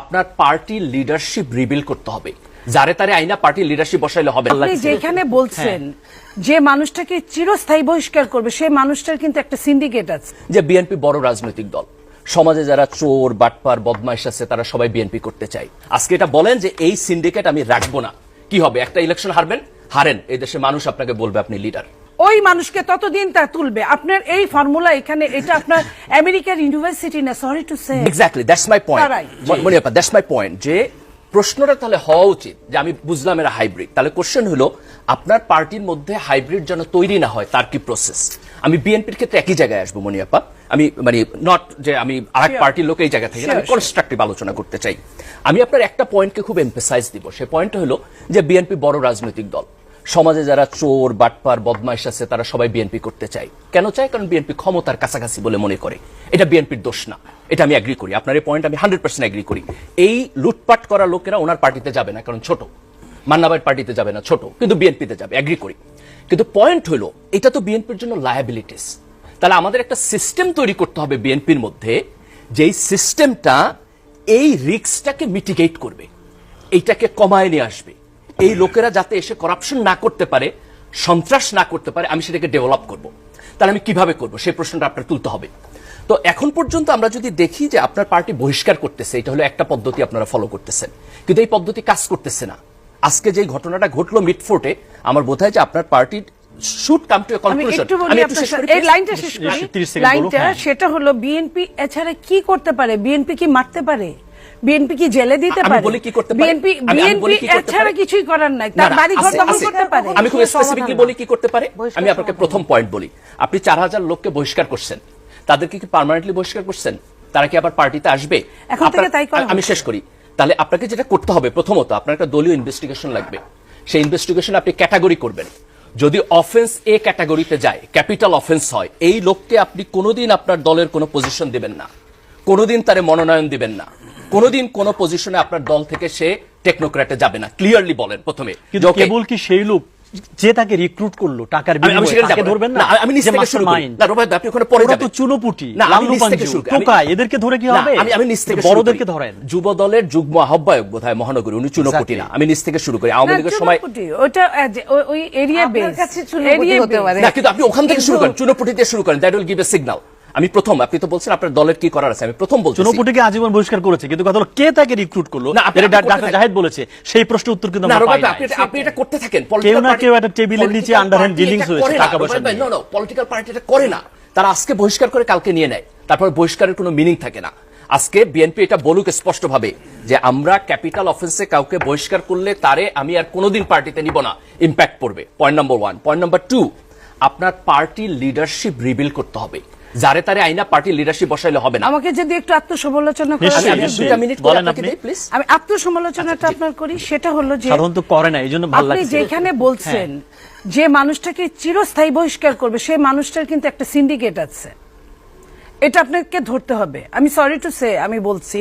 আপনার পার্টির leadership rebuild করতে হবে। যারে তারে আইনা পার্টির লিডারশিপ বসাইলে হবে না। আপনি যেখানে বলছেন যে মানুষটাকে চিরস্থায়ী বহিষ্কার করবে সেই মানুষটার কিন্তু একটা সিন্ডিকেট আছে। যে বিএনপি বড় রাজনৈতিক দল, সমাজে যারা চোর বাটপার বদমাইশ আছে তারা সবাই বিএনপি করতে চায়। আজকে এটা বলেন যে এই সিন্ডিকেট আমি রাখবো না, কি হবে? একটা ইলেকশন হারেন, এই দেশের মানুষ আপনাকে বলবে আপনি লিডার। ওই মানুষকে ততদিন তা তুলবে। আপনার এই ফর্মুলা এখানে এটা আপনার আমেরিকার ইউনিভার্সিটি না, sorry to say. Exactly, that's my point মনিয়াপা, দ্যাটস মাই পয়েন্ট। যে প্রশ্নটা তাহলে হওয়া উচিত যে আমি বুঝলাম এরা হাইব্রিড, তাহলে কোশ্চেন হলো আপনার পার্টির মধ্যে হাইব্রিড যেন তৈরি না হয় তার কি প্রসেস? আমি বিএনপির ক্ষেত্রে একই জায়গায় আসবো মনিয়াপা, আমি মানে নট যে আমি আরেক পার্টির লোক এই জায়গা থেকে, আমি কনস্ট্রাকটিভ আলোচনা করতে চাই। আমি আপনার একটা পয়েন্টকে খুব এমফেসাইজ দিব, সে পয়েন্টটা হলো যে বিএনপি বড় রাজনৈতিক দল, সমাজে যারা চোর বাটপার বদমাইশ আছে তারা সবাই বিএনপি করতে চায়। কেন চায়? কারণ বিএনপি ক্ষমতার কাছাকাছি বলে মনে করে। এটা বিএনপির দোষ না, এটা আমি এগ্রি করি। আপনার এই পয়েন্ট আমি 100% এগ্রি করি। এই লুটপাট করা লোকেরা ওনার পার্টিতে যাবে না, কারণ ছোট। মান্নাবাইয়ের পার্টিতে যাবে না, ছোট, কিন্তু বিএনপিতে যাবে, এগ্রি করি। কিন্তু পয়েন্ট হলো এটা তো বিএনপির জন্য লায়াবিলিটিস। তাহলে আমাদের একটা সিস্টেম তৈরি করতে হবে বিএনপির মধ্যে, যেই সিস্টেমটা এই রিস্কটাকে মিটিগেট করবে, এইটাকে কমায় নিয়ে আসবে। এই লোকেরা যাতে এসে করাপশন না করতে পারে, সন্ত্রাস না করতে পারে, আমি সেটাকে ডেভেলপ করব। তাহলে আমি কিভাবে করব সেই প্রশ্নটা আপনার তুলতে হবে। তো এখন পর্যন্ত আমরা যদি দেখি যে আপনার পার্টি বহিষ্কার করতেছে, এটা হলো একটা পদ্ধতি আপনারা ফলো করতেছেন, কিন্তু এই পদ্ধতি কাজ করতেছে না। আজকে যে ঘটনাটা ঘটলো মিডফোর্টে, আমার বোধ হয় যে আপনার পার্টির should come to a conclusion. আমি একটু শেষ করি, এই লাইনটা শেষ করি। লাইনটা সেটা হলো বিএনপি এছাড়া কি করতে পারে? বিএনপি কি মারতে পারে? বিএনপি কি জেলে দিতে পারে? আমি বলি কি করতে পারে? বিএনপি এছাড়া কিছুই করার নাই, তার বাড়ি ঘর দখল করতে পারে। আমি খুব স্পেসিফিকলি বলি কি করতে পারে। আমি আপনাকে প্রথম পয়েন্ট বলি, আপনি 4000 লোককে বহিষ্কার করছেন, তাদেরকে কি পার্মানেন্টলি বহিষ্কার করছেন? তারা কি আবার পার্টিতে আসবে? এখন থেকে তাই করা। আমি শেষ করি। তাহলে আপনাকে যেটা করতে হবে, প্রথমত আপনার একটা দলীয় ইনভেস্টিগেশন লাগবে। সেই ইনভেস্টিগেশন আপনি ক্যাটাগরি করবেন। যদি অফেন্স এ ক্যাটাগরিতে যায়, ক্যাপিটাল অফেন্স হয়, এই লোককে আপনি কোনোদিন আপনার দলের কোনো পজিশন দিবেন না, কোনোদিন তারে মনোনয়ন দিবেন না, কোনোদিন কোন পজিশনে আপনার দল থেকে সে টেকনোক্র্যাটে যাবে না। ক্লিয়ারলি বলেন প্রথমে। কিন্তু কেবল কি সেই লোক যে তাকে রিক্রুট করলো টাকার বিনিময়ে তাকে ধরবেন না? আমি নিচ থেকে শুরু করি। না রোবাদ, আপনি ওখানে পরে যাবেন। তো চুনোপুটি, না আমি নিচ লালু থেকে শুরু করি। টোকা, এদেরকে ধরে কি হবে? আমি নিচ থেকে বড়দেরকে ধরেন। যুব দলের যুগ্ম আহ্বায়ক বোধহয় মহানগরী, উনি চুনোপুটি না। আমি নিচ থেকে শুরু করি। আওয়ামী লীগের সময় ওটা ওই এরিয়া বেস হতে পারে না, কিন্তু আপনি ওখান থেকে শুরু করেন, চুনোপুটি দিয়ে শুরু করেন। That will give a signal. আমি প্রথম, আপনি তো বলছেন আপনার দলের কি করার আছে, আমি প্রথম বলছি চুনোপুটিকে আজীবন বহিষ্কার করেছে, কিন্তু কথা হলো কে তাকে রিক্রুট করলো? ডাক্তার জাহেদ বলেছে, সেই প্রশ্নের উত্তর কিন্তু আমরা পাই না। আপনি এটা করতে থাকেন, কেউ না কেউ একটা টেবিলের নিচে আন্ডারহ্যান্ড ডিলিংস হয়েছে টাকা পয়সা নিয়ে। নো পলিটিক্যাল পার্টি এটা করে না। তারা আজকে বহিষ্কার করে কালকে নিয়ে নেয়, তারপর বহিষ্কারের কোনো মিনিং থাকে না। আজকে বিএনপি এটা বলুক স্পষ্টভাবে যে আমরা ক্যাপিটাল অফেন্সে কাউকে বহিষ্কার করলে তারে আমি আর কোনোদিন পার্টিতে নিব না, ইম্প্যাক্ট পড়বে। Point number 1। পয়েন্ট নাম্বার 2, আপনার পার্টির লিডারশিপ রিবিল করতে হবে। যারে তারে আইনা পার্টির লিডারশিপ বসাইলে হবে না। আমাকে যদি একটু আত্মসমালোচনা করেন, আমি আত্মসমালোচনাটা আপনার করি। সেটা হলো যে সাধারণত করে না, এইজন্য ভালো লাগছে। আপনি যেখানে বলছেন যে মানুষটাকে চিরস্থায়ী বহিষ্কার করবে সেই মানুষটার কিন্তু একটা সিন্ডিকেট আছে, এটা আপনাকে ধরতে হবে। আমি সরি টু সে, আমি বলছি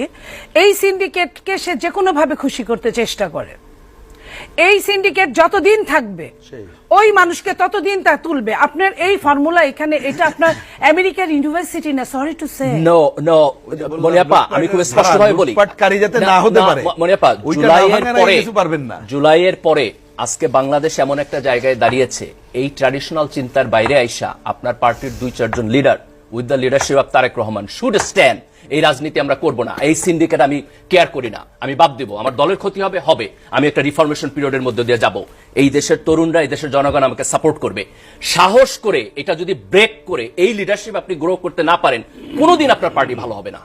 এই সিন্ডিকেটকে সে যে কোনো ভাবে খুশি করতে চেষ্টা করে। এই সিন্ডিকেট যতদিন থাকবে ওই মানুষকে ততদিন তা তুলবে। আপনার এই ফর্মুলা এখানে, এটা আপনার আমেরিকার ইউনিভার্সিটি না, সরি টু সে। নো মনিয়াপা, আমি খুব স্পষ্টভাবে বলি, লুটপাটকারী যাতে না হতে পারে। মনিয়াপা, জুলাইয়ের পরে আজকে বাংলাদেশ এমন একটা জায়গায় দাঁড়িয়েছে, এই ট্র্যাডিশনাল চিন্তার বাইরে আইসা আপনার পার্টির 2-4 জন leader with the leadership of Tarique Rahman should stand. এই রাজনীতি আমরা করব না, এই সিন্ডিকেট আমি কেয়ার করি না, আমি বাদ দেব। আমার দলের ক্ষতি হবে, আমি একটা রিফরমেশন পিরিয়ডের মধ্যে দিয়ে যাব। এই দেশের তরুণরা, এই দেশের জনগণ আমাকে সাপোর্ট করবে। সাহস করে এটা যদি ব্রেক করে এই লিডারশিপ আপনি গ্রো করতে না পারেন, কোনোদিন আপনার পার্টি ভালো হবে না,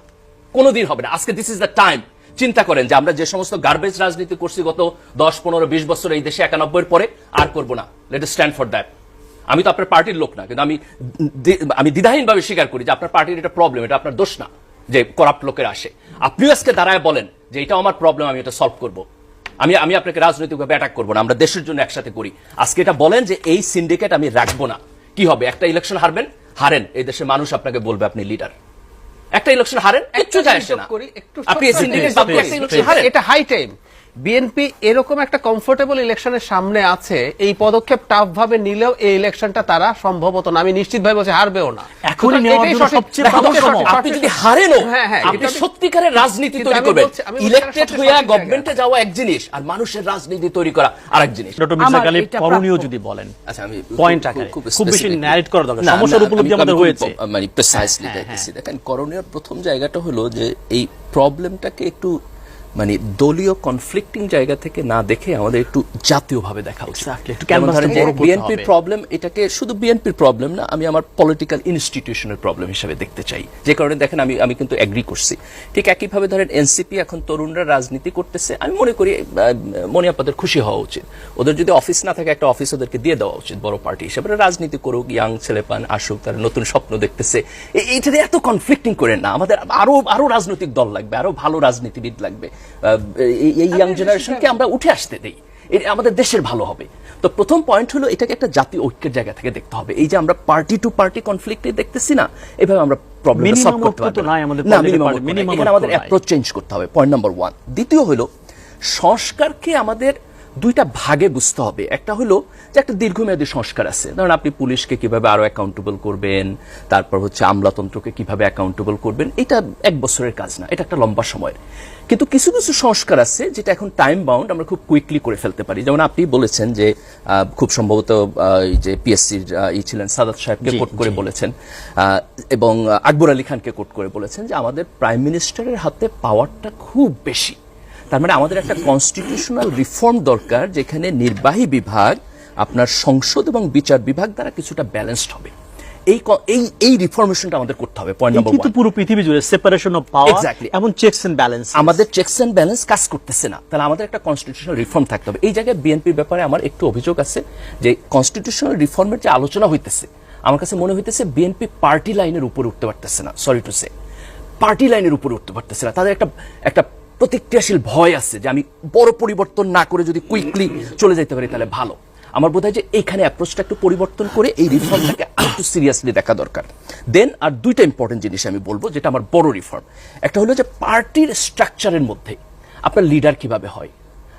কোনোদিন হবে না। আজকে দিস ইজ দ্য টাইম। চিন্তা করেন যে আমরা যে সমস্ত গার্বেজ রাজনীতি করছি গত 10, 15, 20 বছর এই দেশে 91 পরে, আর করব না। Let us stand for that. আমি তো আপনার পার্টির লোক না, কিন্তু আমি দ্বিধাহীনভাবে স্বীকার করি যে আপনার পার্টির এটা প্রবলেম, এটা আপনার দোষ না যে করাপ্ট লোকের আসে। আপনিও আজকে দাঁড়ায় বলেন যে এটা আমার প্রবলেম, আমি এটা সলভ করব। আমি আপনাকে রাজনৈতিকভাবে অ্যাটাক করবো না, আমরা দেশের জন্য একসাথে করি। আজকে এটা বলেন যে এই সিন্ডিকেট আমি রাখবো না, কি হবে? একটা ইলেকশন হারেন, এই দেশের মানুষ আপনাকে বলবে আপনি লিডার। একটা ইলেকশন হারেন, কিচ্ছু যায় আসে না। আপনি এই সিন্ডিকেট বাদ দিয়ে একটা ইলেকশন হারেন, এটা হাই টাইম। বিএনপি এরকম একটা কমফোর্টেবল ইলেকশনের সামনে আছে, এই পদক্ষেপ টাফ ভাবে নিলেও এই ইলেকশনটা তারা সম্ভবত না, আমি নিশ্চিতভাবে বলছি হারবেও না। এখনই নেওয়ার এটাই জন্য সঠিক- সবচেয়ে দেখো, ভালো এটাই সময়। সঠিক- আপনি যদি হারেনও হ্যাঁ, হ্যাঁ, আপনি এটা- সত্যিকারের রাজনীতি কিন্তু তৈরি আমি করবেন। বলছি- আমি বলছি ইলেক্টেড এটা হয়ে সঠিক গভর্নমেন্টে যাওয়া এক জিনিস, আর মানুষের রাজনীতি তৈরি করা আরেক জিনিস। ডক্টর মির্জা আমার গালিব এটা করণীয় প্রাপ্য। যদি বলেন আচ্ছা, আমি পয়েন্ট আকারে খুব বেশি specific- ন্যারেট করা দরকার, না, সমস্যার না, উপলব্ধি আমি আমাদের খুব, হয়েছে। মানে প্রিসাইসলি হ্যাঁ, দেখতেছি। দেখেন, করণীয় প্রথম জায়গাটা হলো যে এই প্রবলেমটাকে একটু মানে দলীয় কনফ্লিক্টিং জায়গা থেকে না দেখে আমাদের একটু জাতীয়ভাবে দেখা উচিত। Exactly, একটু ক্যানভাসটা বড় করতে বিএনপির হবে। প্রবলেম, এটাকে শুধু বিএনপির প্রবলেম না, আমি আমার পলিটিক্যাল ইনস্টিটিউশনের প্রবলেম হিসেবে দেখতে চাই। যে কারণে দেখেন, আমি কিন্তু এগ্রি করছি। ঠিক একইভাবে ধরেন এনসিপি এখন তরুণরা রাজনীতি করতেছে, আমি মনে করি মনিয়াপাদের খুশি হওয়া উচিত। ওদের যদি অফিস না থাকে, একটা অফিস ওদেরকে দিয়ে দেওয়া উচিত বড় পার্টি হিসেবে। রাজনীতি করুক, ইয়াং ছেলেপান আসুক, তারা নতুন স্বপ্ন দেখতেছে। এইটাতে এত কনফ্লিক্টিং করেন না। আমাদের আরো রাজনৈতিক দল লাগবে, আরো ভালো রাজনীতিবিদ লাগবে। এই ইয়াং জেনারেশনকে আমরা উঠে আসতে দেই, আমাদের দেশের ভালো হবে। তো প্রথম পয়েন্ট হলো, এটাকে একটা জাতীয় ঐক্যের জায়গা থেকে দেখতে হবে। এই যে আমরা পার্টি টু পার্টি কনফ্লিক্টে দেখতেছি না, এভাবে আমরা প্রবলেম সলভ Minimum করতে ঐক্য তো পারবো নাই আমাদের না। political মিনিমাম party, এখানে আমাদের অ্যাপ্রোচ চেঞ্জ করতে হবে, পয়েন্ট নাম্বার 1। দ্বিতীয় হলো, সংস্কারকে আমাদের দুইটা ভাগে বুঝতে হবে। একটা হলো যে একটা দীর্ঘমেয়াদী সংস্কার আছে, ধরুন আপনি পুলিশকে কিভাবে আরো অ্যাকাউন্টেবল করবেন, তারপর হচ্ছে আমলাতন্ত্রকে কিভাবে অ্যাকাউন্টেবল করবেন। এটা 1 বছরের কাজ না, এটা একটা লম্বা সময়ের। কিন্তু কিছু কিছু সংস্কার আছে যেটা এখন টাইম বাউন্ড, আমরা খুব কুইকলি করে ফেলতে পারি। যেমন আপনি বলেছেন যে খুব সম্ভবত এই যে পিএসসির ছিলেন সাদাত সাহেবকে কোট করে বলেছেন, এবং আকবর আলী খানকে কোট করে বলেছেন যে আমাদের প্রাইম মিনিস্টারের হাতে পাওয়ারটা খুব বেশি। তার মানে আমাদের একটা কনস্টিটিউশনাল রিফর্ম দরকার, যেখানে নির্বাহী বিভাগ আপনার সংসদ এবং বিচার বিভাগ দ্বারা কিছুটা ব্যালেন্সড হবে। এই রিফরমেশনটা আমাদের করতে হবে, পয়েন্ট নাম্বার 1। কিন্তু পুরো পৃথিবী জুড়ে সেপারেশন অফ পাওয়ার Exactly. এবং চেকস এন্ড ব্যালেন্স, আমাদের চেকস এন্ড ব্যালেন্স কাজ করতেছে না। তাহলে আমাদের একটা কনস্টিটিউশনাল রিফর্ম থাকতে হবে। এই জায়গায় বিএনপির ব্যাপারে আমার একটু অভিযোগ আছে যে কনস্টিটিউশনাল রিফর্মের যে আলোচনা হইতেছে, আমার কাছে মনে হইতেছে বিএনপি পার্টি লাইনের উপরে উঠতে পারতেছে না। সরি টু সে, পার্টি লাইনের উপরে উঠতে পারতেছে না। তাদের একটা প্রতিক্রিয়াশীল ভয় আছে যে আমি বড় পরিবর্তন না করে যদি কুইকলি চলে যেতে পারি তাহলে ভালো। আমার বোধ হয় যে এইখানে অ্যাপ্রোচটা একটু পরিবর্তন করে এই রিফর্মটাকে একটু সিরিয়াসলি দেখা দরকার। দেন আর দুইটা ইম্পর্টেন্ট জিনিস আমি বলবো, যেটা আমার বড় রিফর্ম। একটা হলো যে পার্টির স্ট্রাকচারের মধ্যে আপনার লিডার কিভাবে হয়,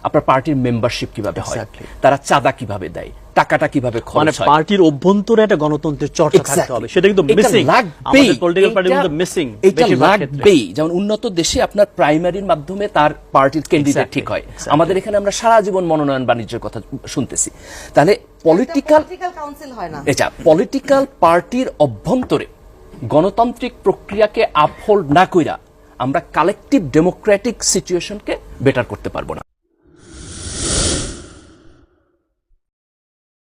আপনার পার্টির মেম্বারশিপ কিভাবে হয়, Exactly. তারা চাঁদা কিভাবে দেয়, টাকাটা কিভাবে মানে খরচ হয়। পার্টির অভ্যন্তরে একটা গণতন্ত্রের চর্চা থাকতে হবে, সেটা কিন্তু এটা মিসিং। লাগবেই। আমাদের পলিটিক্যাল পার্টির মধ্যে মিসিং এটা লাগবেই। যেমন উন্নত দেশে আপনার প্রাইমারির মাধ্যমে তার পার্টির ক্যান্ডিডেট Exactly, ঠিক হয়। exactly. আমাদের এখানে আমরা সারা জীবন মনোনয়ন বাণিজ্যের কথা শুনতেছি। তাহলে পলিটিক্যাল কাউন্সিল হয় না। এটা পলিটিক্যাল পার্টির অভ্যন্তরে গণতান্ত্রিক প্রক্রিয়াকে আপহোল্ড না কইরা আমরা কালেকটিভ ডেমোক্রেটিক সিচুয়েশনকে বেটার করতে পারবো না।